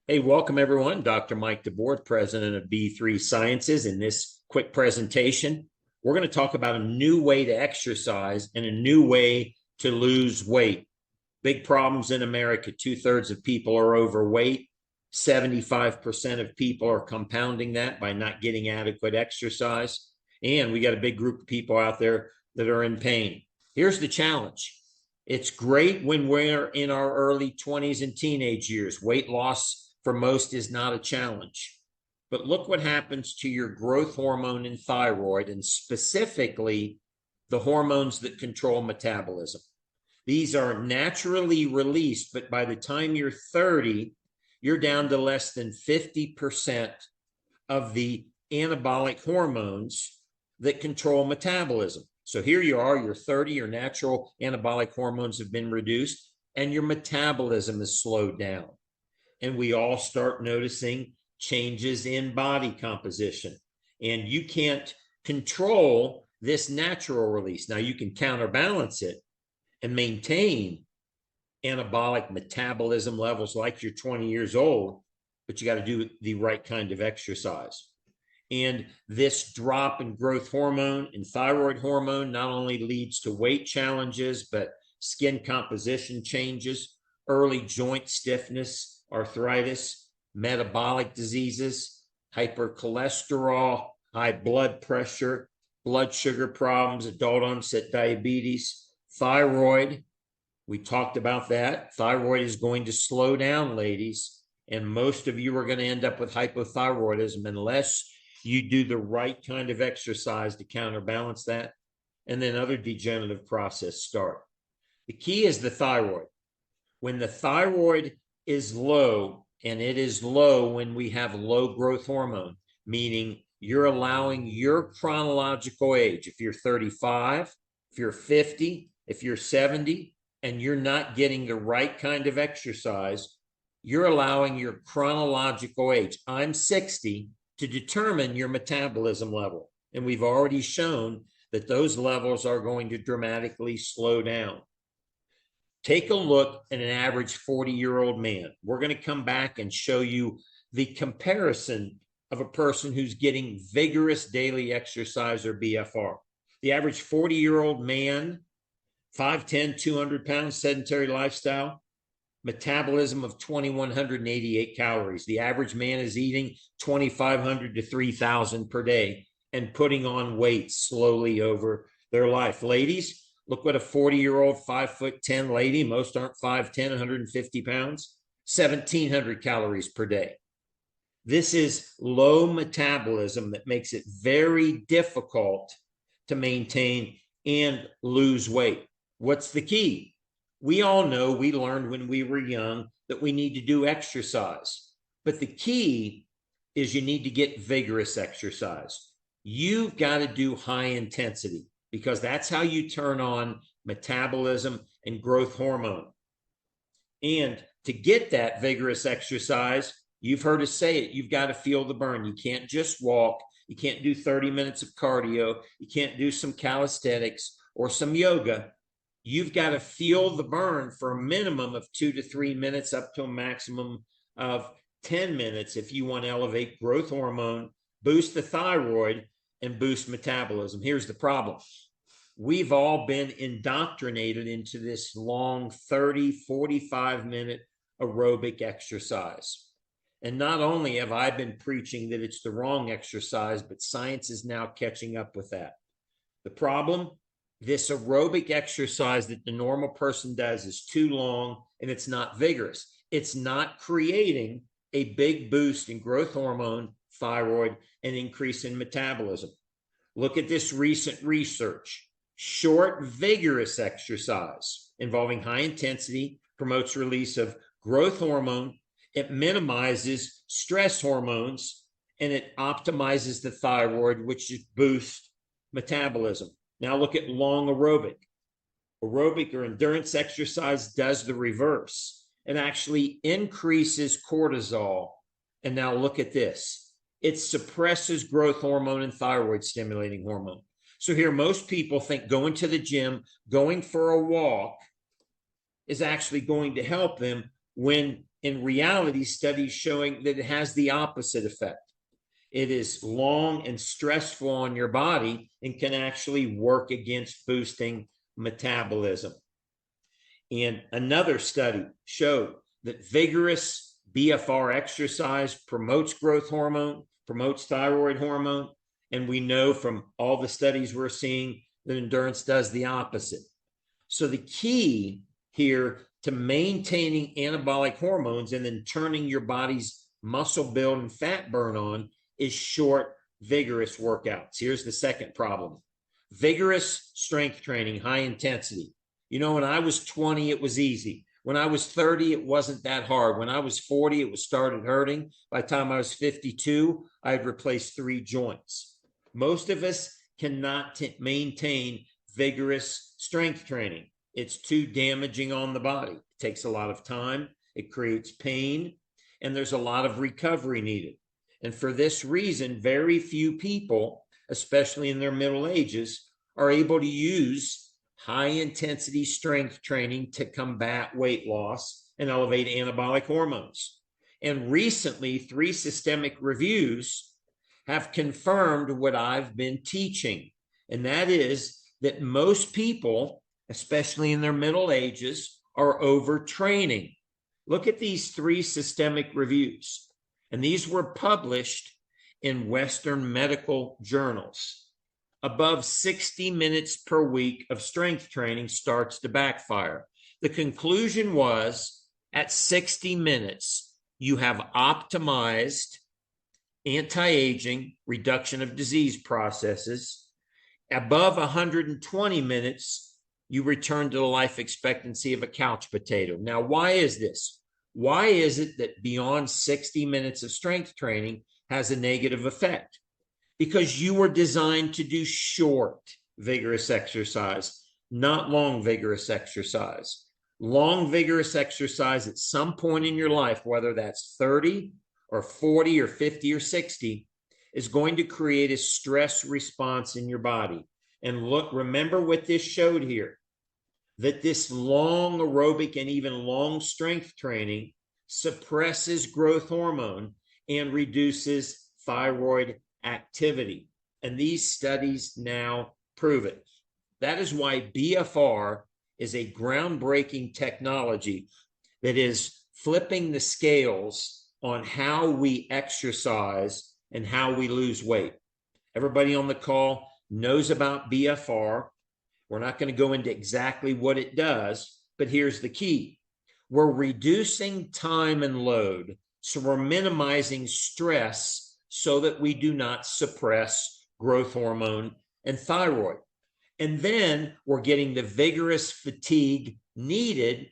Hey, welcome everyone. Dr. Mike DeBord, president of B3 Sciences. In this quick presentation, we're going to talk about a new way to exercise and a new way to lose weight. Big problems in America. 2/3 of people are overweight. 75% of people are compounding that by not getting adequate exercise. And we got a big group of people out there that are in pain. Here's the challenge. It's great when we're in our early 20s and teenage years. Weight loss for most is not a challenge. But look what happens to your growth hormone and thyroid, and specifically the hormones that control metabolism. These are naturally released, but by the time you're 30, you're down to less than 50% of the anabolic hormones that control metabolism. So here you are, you're 30, your natural anabolic hormones have been reduced, and your metabolism is slowed down. And we all start noticing changes in body composition. And you can't control this natural release. Now, you can counterbalance it and maintain anabolic metabolism levels like you're 20 years old, but you got to do the right kind of exercise. And this drop in growth hormone and thyroid hormone not only leads to weight challenges, but skin composition changes, early joint stiffness, arthritis, metabolic diseases, hypercholesterol, high blood pressure, blood sugar problems, adult onset diabetes, thyroid. We talked about that. Thyroid is going to slow down, ladies, and most of you are going to end up with hypothyroidism unless you do the right kind of exercise to counterbalance that, and then other degenerative processes start. The key is the thyroid. When the thyroid is low, and it is low when we have low growth hormone, meaning you're allowing your chronological age, if you're 35, if you're 50, if you're 70, and you're not getting the right kind of exercise, you're allowing your chronological age, I'm 60, to determine your metabolism level. And we've already shown that those levels are going to dramatically slow down. Take a look at an average 40-year-old man. We're going to come back and show you the comparison of a person who's getting vigorous daily exercise, or BFR. The average 40-year-old man, 5'10", 200 pounds, sedentary lifestyle, metabolism of 2,188 calories. The average man is eating 2,500 to 3,000 per day and putting on weight slowly over their life. Ladies, look what a 40-year-old, 5'10" lady, most aren't 5'10", 150 pounds, 1,700 calories per day. This is low metabolism that makes it very difficult to maintain and lose weight. What's the key? We all know, we learned when we were young that we need to do exercise. But the key is you need to get vigorous exercise. You've got to do high intensity, because that's how you turn on metabolism and growth hormone. And to get that vigorous exercise, you've heard us say it, you've got to feel the burn. You can't just walk. You can't do 30 minutes of cardio. You can't do some calisthenics or some yoga. You've got to feel the burn for a minimum of 2 to 3 minutes, up to a maximum of 10 minutes if you want to elevate growth hormone, boost the thyroid, and boost metabolism. Here's the problem. We've all been indoctrinated into this long 30, 45-minute aerobic exercise. And not only have I been preaching that it's the wrong exercise, but science is now catching up with that. The problem, this aerobic exercise that the normal person does is too long and it's not vigorous. It's not creating a big boost in growth hormone, thyroid, and increase in metabolism. Look at this recent research. Short, vigorous exercise involving high intensity promotes release of growth hormone. It minimizes stress hormones, and it optimizes the thyroid, which boosts metabolism. Now look at long aerobic. Aerobic or endurance exercise does the reverse. It actually increases cortisol. And now look at this. It suppresses growth hormone and thyroid stimulating hormone. So here, most people think going to the gym, going for a walk is actually going to help them, when in reality, studies showing that it has the opposite effect. It is long and stressful on your body and can actually work against boosting metabolism. And another study showed that vigorous BFR exercise promotes growth hormone, promotes thyroid hormone, and we know from all the studies we're seeing that endurance does the opposite. So the key here to maintaining anabolic hormones and then turning your body's muscle build and fat burn on is short, vigorous workouts. Here's the second problem. Vigorous strength training, high intensity. You know, when I was 20, it was easy. When I was 30, it wasn't that hard. When I was 40, it was started hurting. By the time I was 52, I had replaced 3 joints. Most of us cannot maintain vigorous strength training. It's too damaging on the body. It takes a lot of time. It creates pain, and there's a lot of recovery needed. And for this reason, very few people, especially in their middle ages, are able to use high-intensity strength training to combat weight loss and elevate anabolic hormones. And recently, 3 systemic reviews have confirmed what I've been teaching, and that is that most people, especially in their middle ages, are overtraining. Look at these 3 systemic reviews, and these were published in Western medical journals. Above 60 minutes per week of strength training starts to backfire. The conclusion was at 60 minutes, you have optimized anti-aging, reduction of disease processes. Above 120 minutes, you return to the life expectancy of a couch potato. Now, why is this? Why is it that beyond 60 minutes of strength training has a negative effect? Because you were designed to do short, vigorous exercise, not long, vigorous exercise. Long, vigorous exercise at some point in your life, whether that's 30 or 40 or 50 or 60, is going to create a stress response in your body. And look, remember what this showed here, that this long aerobic and even long strength training suppresses growth hormone and reduces thyroid activity. And these studies now prove it. That is why BFR is a groundbreaking technology that is flipping the scales on how we exercise and how we lose weight. Everybody on the call knows about BFR. We're not going to go into exactly what it does, but here's the key. We're reducing time and load, so we're minimizing stress so that we do not suppress growth hormone and thyroid. And then we're getting the vigorous fatigue needed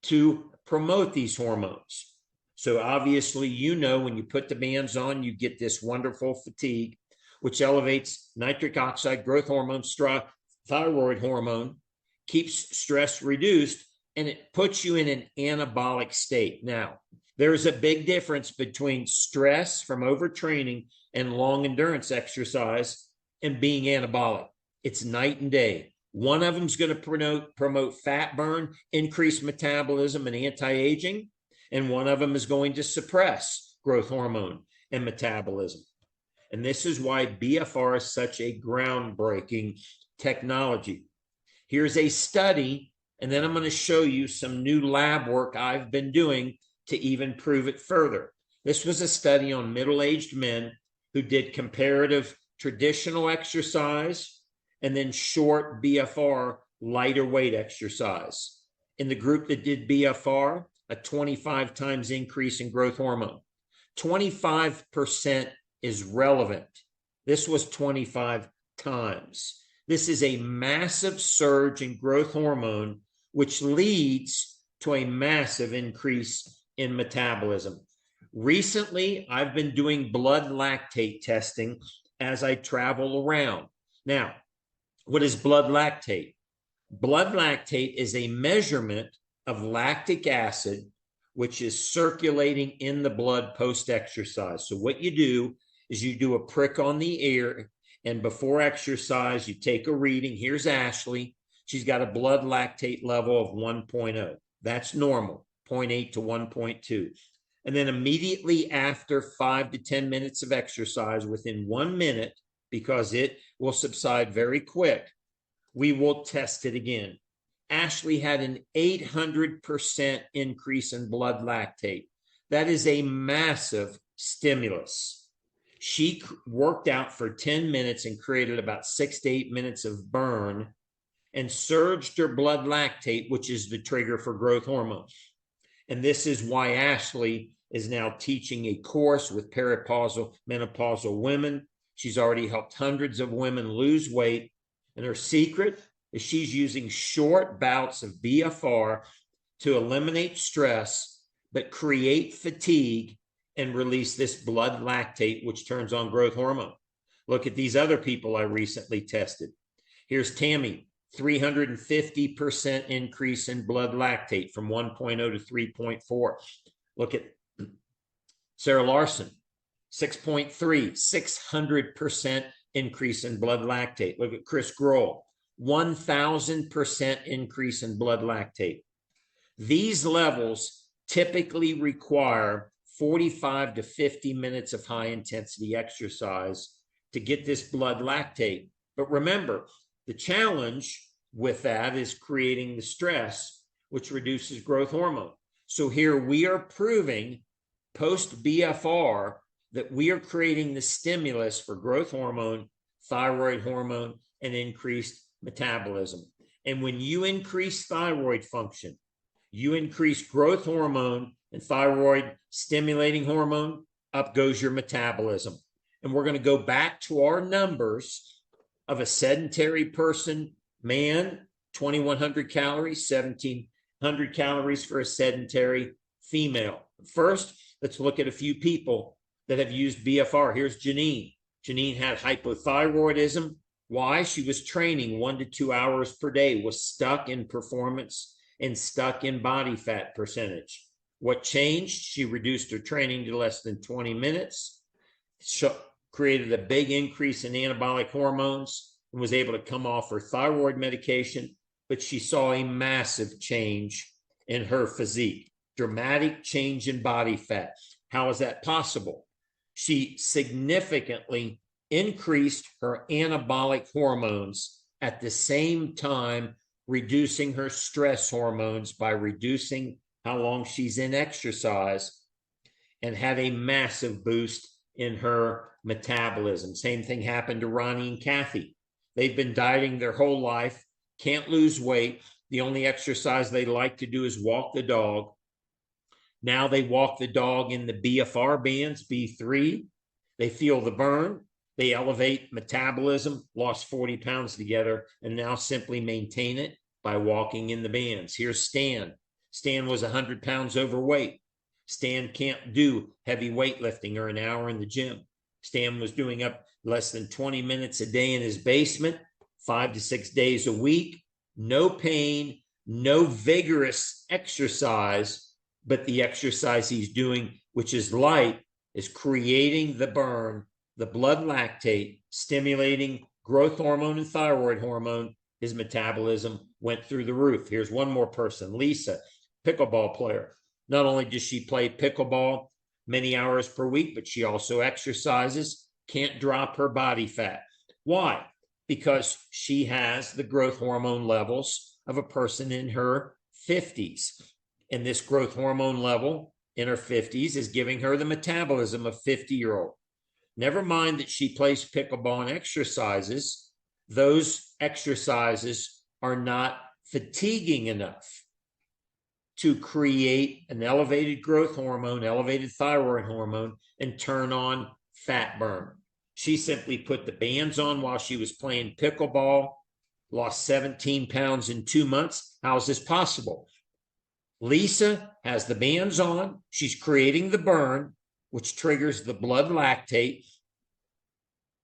to promote these hormones. So obviously, you know, when you put the bands on, you get this wonderful fatigue, which elevates nitric oxide, growth hormone, thyroid hormone, keeps stress reduced, and it puts you in an anabolic state. Now, there is a big difference between stress from overtraining and long endurance exercise and being anabolic. It's night and day. One of them is going to promote fat burn, increase metabolism and anti-aging, and one of them is going to suppress growth hormone and metabolism. And this is why BFR is such a groundbreaking technology. Here's a study, and then I'm going to show you some new lab work I've been doing to even prove it further. This was a study on middle-aged men who did comparative traditional exercise and then short BFR, lighter weight exercise. In the group that did BFR, a 25 times increase in growth hormone. 25% is relevant. This was 25 times. This is a massive surge in growth hormone, which leads to a massive increase in metabolism. Recently, I've been doing blood lactate testing as I travel around. Now, what is blood lactate? Blood lactate is a measurement of lactic acid, which is circulating in the blood post-exercise. So what you do is you do a prick on the ear, and before exercise, you take a reading. Here's Ashley. She's got a blood lactate level of 1.0. That's normal. 0.8 to 1.2. And then immediately after 5 to 10 minutes of exercise, within 1 minute, because it will subside very quick, we will test it again. Ashley had an 800% increase in blood lactate. That is a massive stimulus. She worked out for 10 minutes and created about 6 to 8 minutes of burn and surged her blood lactate, which is the trigger for growth hormone. And this is why Ashley is now teaching a course with peripausal, menopausal women. She's already helped hundreds of women lose weight. And her secret is she's using short bouts of BFR to eliminate stress, but create fatigue and release this blood lactate, which turns on growth hormone. Look at these other people I recently tested. Here's Tammy, 350% increase in blood lactate from 1.0 to 3.4. Look at Sarah Larson, 6.3, 600% increase in blood lactate. Look at Chris Grohl, 1,000% increase in blood lactate. These levels typically require 45 to 50 minutes of high intensity exercise to get this blood lactate. But remember, the challenge with that is creating the stress, which reduces growth hormone. So here we are proving post BFR that we are creating the stimulus for growth hormone, thyroid hormone, and increased metabolism. And when you increase thyroid function, you increase growth hormone and thyroid stimulating hormone, up goes your metabolism. And we're going to go back to our numbers of a sedentary person, man, 2,100 calories, 1,700 calories for a sedentary female. First, let's look at a few people that have used BFR. Here's Janine. Janine had hypothyroidism. Why? She was training 1 to 2 hours per day, was stuck in performance and stuck in body fat percentage. What changed? She reduced her training to less than 20 minutes, created a big increase in anabolic hormones, and was able to come off her thyroid medication, but she saw a massive change in her physique, dramatic change in body fat. How is that possible? She significantly increased her anabolic hormones at the same time reducing her stress hormones by reducing how long she's in exercise, and had a massive boost in her metabolism. Same thing happened to Ronnie and Kathy. They've been dieting their whole life, can't lose weight. The only exercise they like to do is walk the dog. Now they walk the dog in the BFR bands, B3. They feel the burn. They elevate metabolism, lost 40 pounds together, and now simply maintain it by walking in the bands. Here's Stan. Stan was 100 pounds overweight. Stan can't do heavy weightlifting or an hour in the gym. Stan was doing up less than 20 minutes a day in his basement, 5 to 6 days a week, no pain, no vigorous exercise, but the exercise he's doing, which is light, is creating the burn, the blood lactate, stimulating growth hormone and thyroid hormone. His metabolism went through the roof. Here's one more person, Lisa, pickleball player. Not only does she play pickleball many hours per week, but she also exercises, can't drop her body fat. Why? Because she has the growth hormone levels of a person in her 50s. And this growth hormone level in her 50s is giving her the metabolism of a 50-year-old. Never mind that she plays pickleball and exercises. Those exercises are not fatiguing enough to create an elevated growth hormone, elevated thyroid hormone, and turn on fat burn. She simply put the bands on while she was playing pickleball, lost 17 pounds in 2 months. How is this possible? Lisa has the bands on. She's creating the burn, which triggers the blood lactate.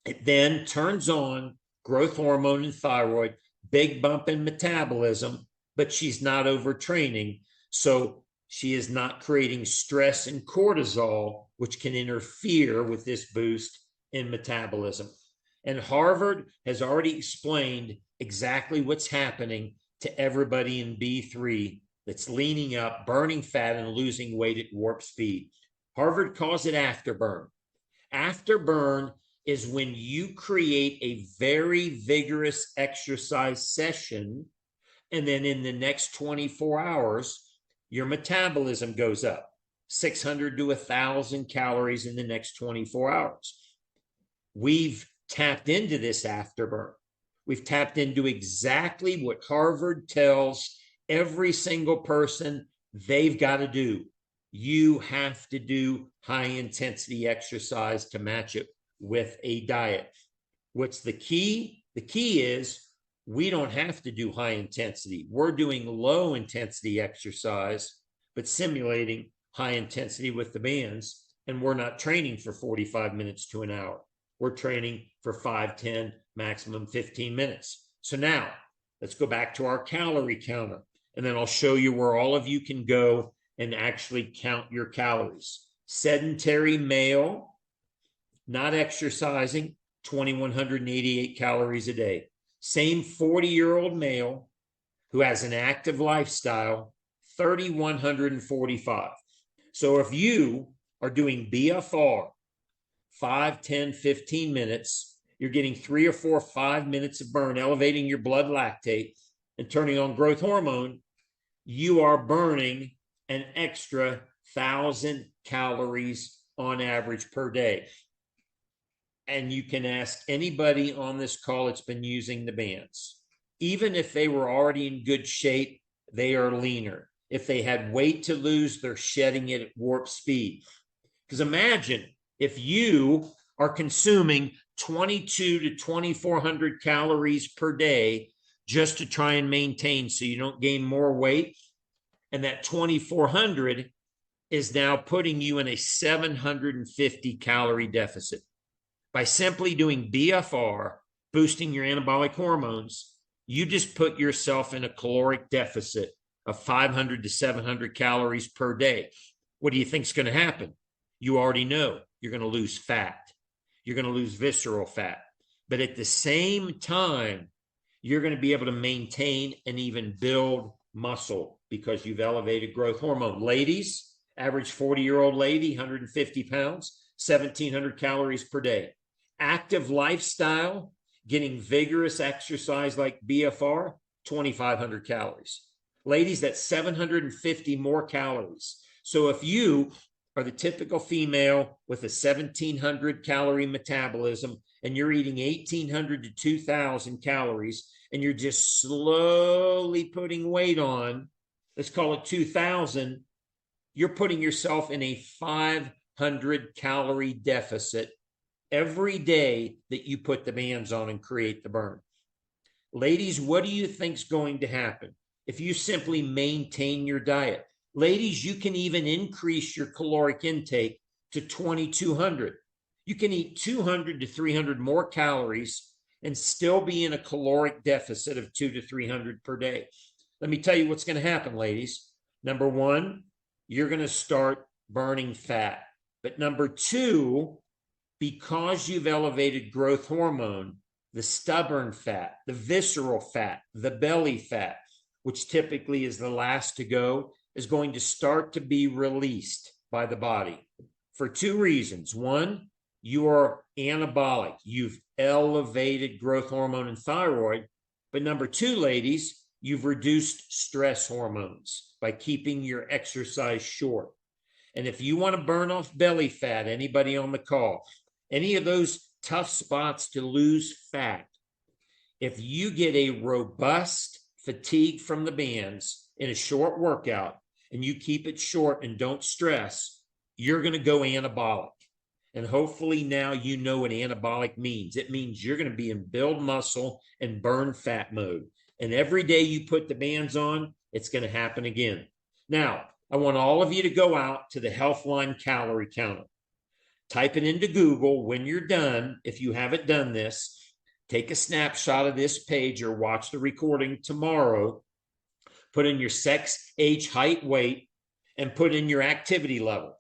It then turns on growth hormone and thyroid, big bump in metabolism, but she's not overtraining. So she is not creating stress and cortisol, which can interfere with this boost in metabolism. And Harvard has already explained exactly what's happening to everybody in B3 that's leaning up, burning fat, and losing weight at warp speed. Harvard calls it afterburn. Afterburn is when you create a very vigorous exercise session, and then in the next 24 hours, your metabolism goes up 600 to 1,000 calories in the next 24 hours. We've tapped into this afterburn. We've tapped into exactly what Harvard tells every single person they've got to do. You have to do high intensity exercise to match it with a diet. What's the key? The key is we don't have to do high intensity. We're doing low intensity exercise, but simulating high intensity with the bands. And we're not training for 45 minutes to an hour. We're training for 5, 10, maximum 15 minutes. So now let's go back to our calorie counter, and then I'll show you where all of you can go and actually count your calories. Sedentary male, not exercising, 2,188 calories a day. Same 40-year-old male who has an active lifestyle, 3,145. So if you are doing BFR, 5, 10, 15 minutes, you're getting 3 or 4, 5 minutes of burn, elevating your blood lactate and turning on growth hormone, you are burning an extra 1,000 calories on average per day. And you can ask anybody on this call that's been using the bands. Even if they were already in good shape, they are leaner. If they had weight to lose, they're shedding it at warp speed. Because imagine if you are consuming 2,200 to 2,400 calories per day just to try and maintain so you don't gain more weight, and that 2,400 is now putting you in a 750 calorie deficit. By simply doing BFR, boosting your anabolic hormones, you just put yourself in a caloric deficit of 500 to 700 calories per day. What do you think is going to happen? You already know you're going to lose fat. You're going to lose visceral fat. But at the same time, you're going to be able to maintain and even build muscle because you've elevated growth hormone. Ladies, average 40-year-old lady, 150 pounds, 1,700 calories per day. Active lifestyle, getting vigorous exercise like BFR, 2,500 calories. Ladies, that's 750 more calories. So if you are the typical female with a 1,700 calorie metabolism and you're eating 1,800 to 2,000 calories and you're just slowly putting weight on, let's call it 2,000, you're putting yourself in a 500 calorie deficit every day that you put the bands on and create the burn. Ladies, what do you think is going to happen if you simply maintain your diet? Ladies, you can even increase your caloric intake to 2,200. You can eat 200 to 300 more calories and still be in a caloric deficit of 200 to 300 per day. Let me tell you what's going to happen, ladies. Number one, you're going to start burning fat. But number two, because you've elevated growth hormone, the stubborn fat, the visceral fat, the belly fat, which typically is the last to go, is going to start to be released by the body for two reasons. One, you are anabolic. You've elevated growth hormone and thyroid. But number two, ladies, you've reduced stress hormones by keeping your exercise short. And if you want to burn off belly fat, anybody on the call, any of those tough spots to lose fat, if you get a robust fatigue from the bands in a short workout and you keep it short and don't stress, you're going to go anabolic. And hopefully now you know what anabolic means. It means you're going to be in build muscle and burn fat mode. And every day you put the bands on, it's going to happen again. Now, I want all of you to go out to the Healthline calorie counter. Type it into Google when you're done. If you haven't done this, take a snapshot of this page or watch the recording tomorrow. Put in your sex, age, height, weight, and put in your activity level.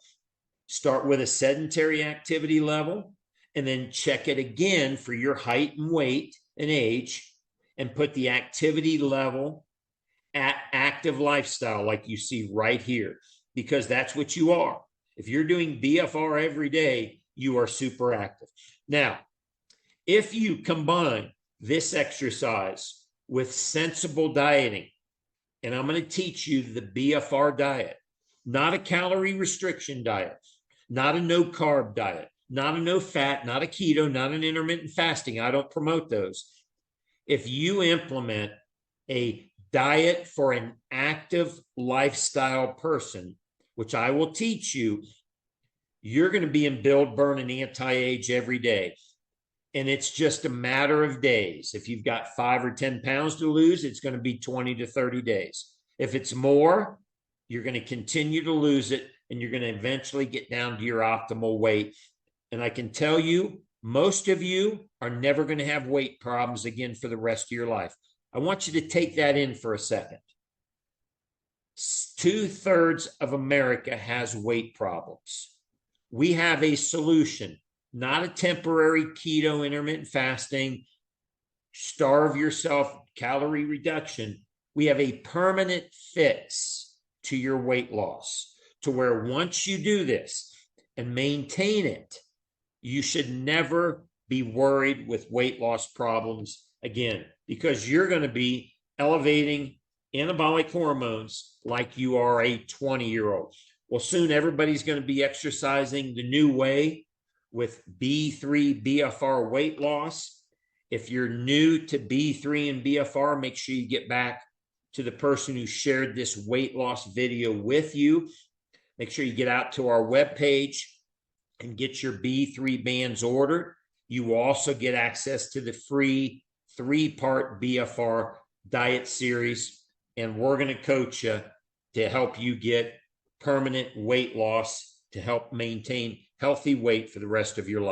Start with a sedentary activity level and then check it again for your height and weight and age and put the activity level active lifestyle like you see right here, because that's what you are. If you're doing BFR every day, you are super active. Now, if you combine this exercise with sensible dieting, and I'm going to teach you the BFR diet, not a calorie restriction diet, not a no carb diet, not a no fat, not a keto, not an intermittent fasting. I don't promote those. If you implement a diet for an active lifestyle person, which I will teach you, you're going to be in build, burn, and anti-age every day. And it's just a matter of days. If you've got 5 or 10 pounds to lose, it's going to be 20 to 30 days. If it's more, you're going to continue to lose it, and you're going to eventually get down to your optimal weight. And I can tell you, most of you are never going to have weight problems again for the rest of your life. I want you to take that in for a second. 2/3 of America has weight problems. We have a solution, not a temporary keto, intermittent fasting, starve yourself, calorie reduction. We have a permanent fix to your weight loss, to where once you do this and maintain it, you should never be worried with weight loss problems again, because you're going to be elevating anabolic hormones like you are a 20-year-old. Well, soon everybody's going to be exercising the new way with B3 BFR weight loss. If you're new to B3 and BFR, make sure you get back to the person who shared this weight loss video with you. Make sure you get out to our webpage and get your B3 bands ordered. You will also get access to the free 3-part BFR diet series, and we're going to coach you to help you get permanent weight loss to help maintain healthy weight for the rest of your life.